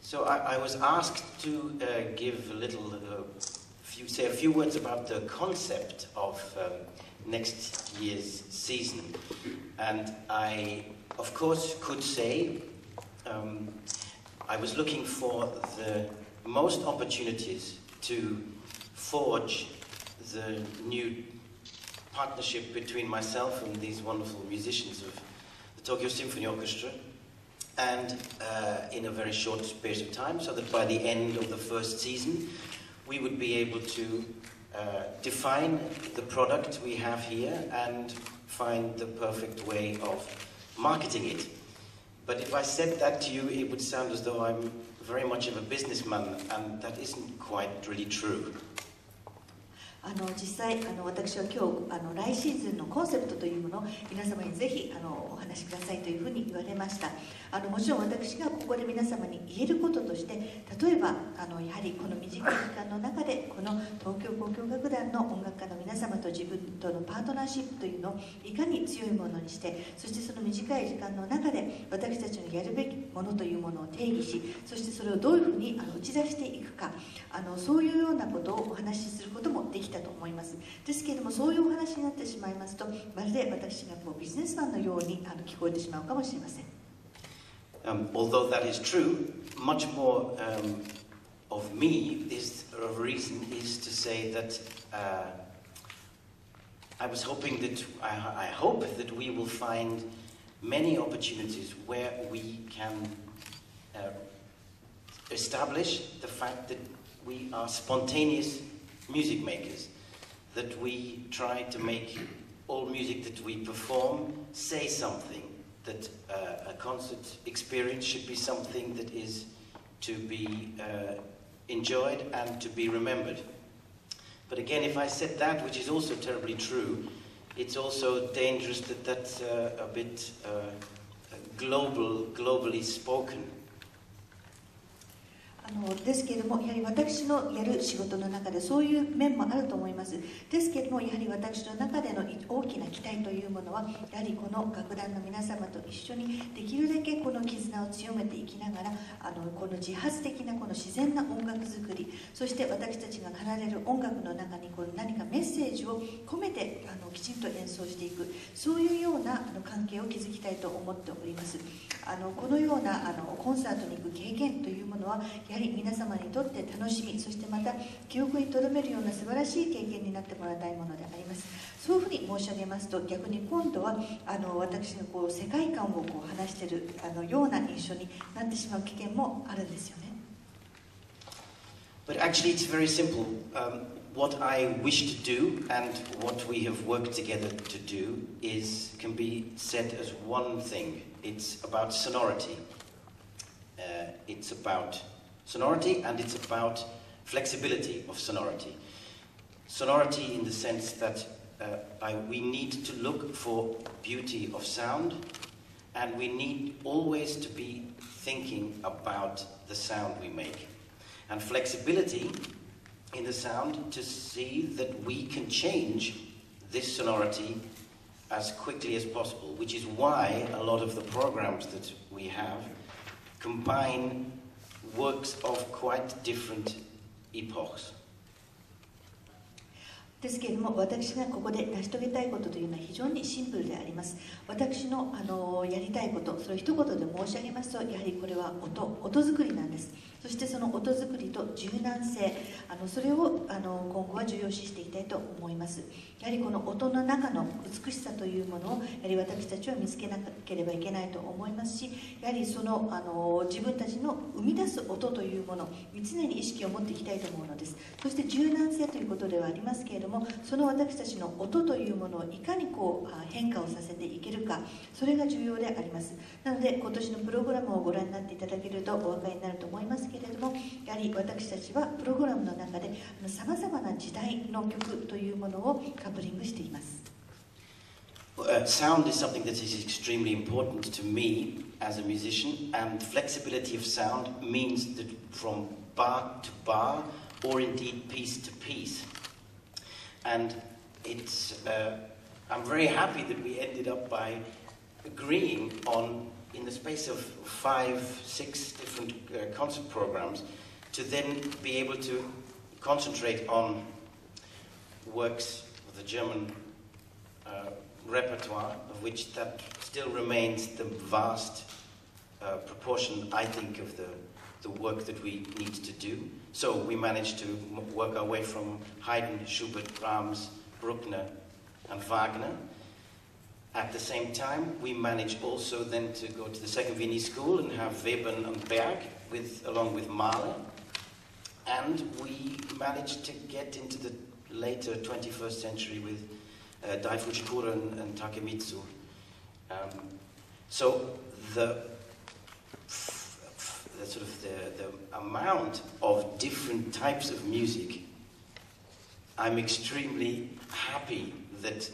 So I was asked to give a little, say a few words about the concept of next year's season. And I, of course, could say I was looking for the most opportunities to forge the new partnership between myself and these wonderful musicians of the Tokyo Symphony Orchestra, and in a very short space of time, so that by the end of the first season we would be able to define the product we have here and find the perfect way of marketing it. But if I said that to you, it would sound as though I'm very much of a businessman, and that isn't quite really true. 実際私は今日来シーズンのコンセプトというものを皆様にぜひお話しくださいというふうに言われました。もちろん私がここで皆様に言えることとして、例えばやはりこの短い時間の中でこの東京交響楽団の音楽家の皆様と自分とのパートナーシップというのをいかに強いものにして、そしてその短い時間の中で私たちのやるべきものというものを定義し、そしてそれをどういうふうに打ち出していくか、そういうようなことをお話しすることもできたと思います。ですけれども、そういうお話になってしまいますと、まるで私がビジネスマンのように聞こえてしまうかもしれません。Although that is true, much more of me is of reason is to say that I was hoping that I hope that we will find many opportunities where we can establish the fact that we are spontaneous music makers, that we try to make all music that we perform say something, that a concert experience should be something that is to be enjoyed and to be remembered. But again, if I said that, which is also terribly true, it's also dangerous that that's a bit globally spoken. ですけれども、やはり私のやる仕事の中でそういう面もあると思います。ですけれども、やはり私の中での大きな期待というものは、やはりこの楽団の皆様と一緒にできるだけこの絆を強めていきながら、この自発的なこの自然な音楽作り、そして私たちが奏でる音楽の中にこの何かメッセージを込めてきちんと演奏していく、そういうような関係を築きたいと思っております。このようなコンサートに行く経験というものは、やはり皆様にとって楽しみ、そしてまた記憶に留めるような素晴らしい経験になってもらいたいものであります。そういうふうに申し上げますと、逆に今度は私の世界観を話しているような印象になってしまう危険もあるんですよね。But actually it's very simple. What I wish to do and what we have worked together to do can be said as one thing. It's about sonority. It's about sonority, and it's about flexibility of sonority. Sonority in the sense that we need to look for beauty of sound, and we need always to be thinking about the sound we make. And flexibility in the sound to see that we can change this sonority as quickly as possible, which is why a lot of the programs that we have combine works of quite different epochs. ですけれども、私がここで成し遂げたいことというのは非常にシンプルであります。私のやりたいこと、それを一言で申し上げますと、やはりこれは音作りなんです。そしてその音作りと柔軟性、それを今後は重要視していきたいと思います。やはりこの音の中の美しさというものをやはり私たちは見つけなければいけないと思いますし、やはりその自分たちの生み出す音というものに常に意識を持っていきたいと思うのです。そして柔軟性ということではありますけれども、その私たちの音というものをいかに変化をさせていけるか、それが重要であります。なので今年のプログラムをご覧になっていただけるとお分かりになると思いますけれども、やはり私たちはプログラムの中でさまざまな時代の曲というものをカップリングしています。Sound is something that is extremely important to me as a musician, and flexibility of sound means that from bar to bar, or indeed piece to piece. And I'm very happy that we ended up by agreeing on in the space of 5, 6 different concert programs, to then be able to concentrate on works of the German repertoire, of which that still remains the vast proportion, I think, of the work that we need to do. So we managed to work our way from Haydn, Schubert, Brahms, Bruckner and Wagner. At the same time, we managed also then to go to the Second Viennese School and have Webern and Berg along with Mahler. And we managed to get into the later 21st century with Dai Fujikura and Takemitsu. So the sort of the amount of different types of music, I'm extremely happy that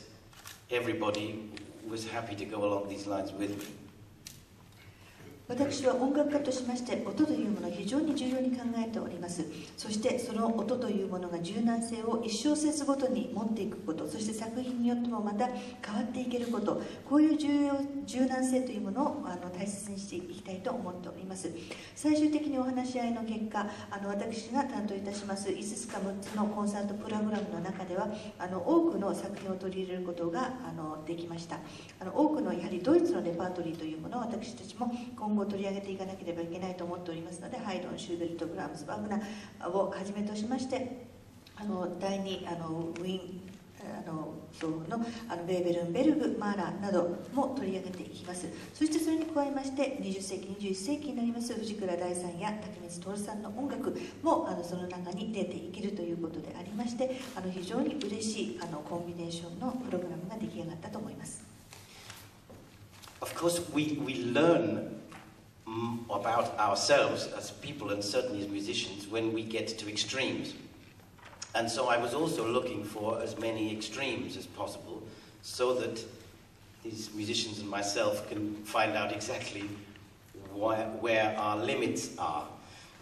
everybody was happy to go along these lines with me. 私は音楽家としまして音というものを非常に重要に考えております。そしてその音というものが柔軟性を一小節ごとに持っていくこと、そして作品によってもまた変わっていけること、こういう柔軟性というものを大切にしていきたいと思っております。最終的にお話し合いの結果、私が担当いたします5つか6つのコンサートプログラムの中では多くの作品を取り入れることができました。多くのやはりドイツのレパートリーというものを私たちも今後取り上げていかなければいけないと思っておりますので、ハイドン、シューベルト、ブラームス、ワグナーをはじめとしまして、第2ウィーン奏のベーベルンベルグ、マーラーなども取り上げていきます。そしてそれに加えまして20世紀21世紀になります藤倉大さんや竹光徹さんの音楽もその中に出ていけるということでありまして、非常に嬉しいコンビネーションのプログラムが出来上がったと思います。Of course, we learn about ourselves as people and certainly as musicians when we get to extremes. And so I was also looking for as many extremes as possible so that these musicians and myself can find out exactly where our limits are.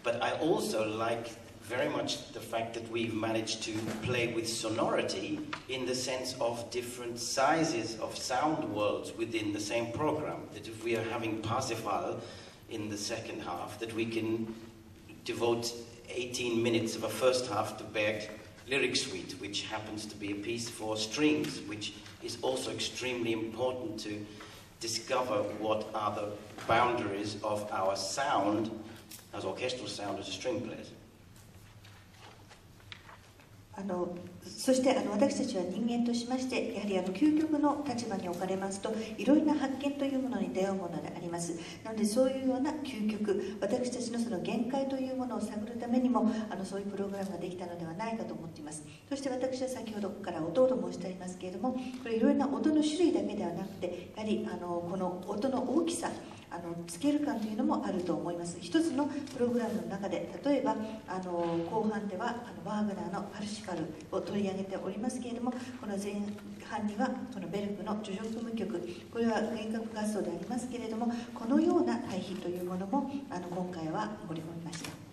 But I also like very much the fact that we've managed to play with sonority in the sense of different sizes of sound worlds within the same program. That if we are having Parsifal in the second half, that we can devote 18 minutes of a first half to Berg's Lyric Suite, which happens to be a piece for strings, which is also extremely important to discover what are the boundaries of our sound as orchestral sound as a string players. そして私たちは人間としましてやはり究極の立場に置かれますといろいろな発見というものに出会うものであります。なのでそういうような究極、私たちのその限界というものを探るためにもそういうプログラムができたのではないかと思っています。そして私は先ほどから音と申してありますけれども、これいろいろな音の種類だけではなくてやはりこの音の大きさ、スケール感というのもあると思います。一つのプログラムの中で例えば後半ではワーグナーのパルシファルを取り上げておりますけれども、この前半にはこのベルクの叙情組曲、これは弦楽合奏でありますけれども、このような対比というものも今回は盛り込みました。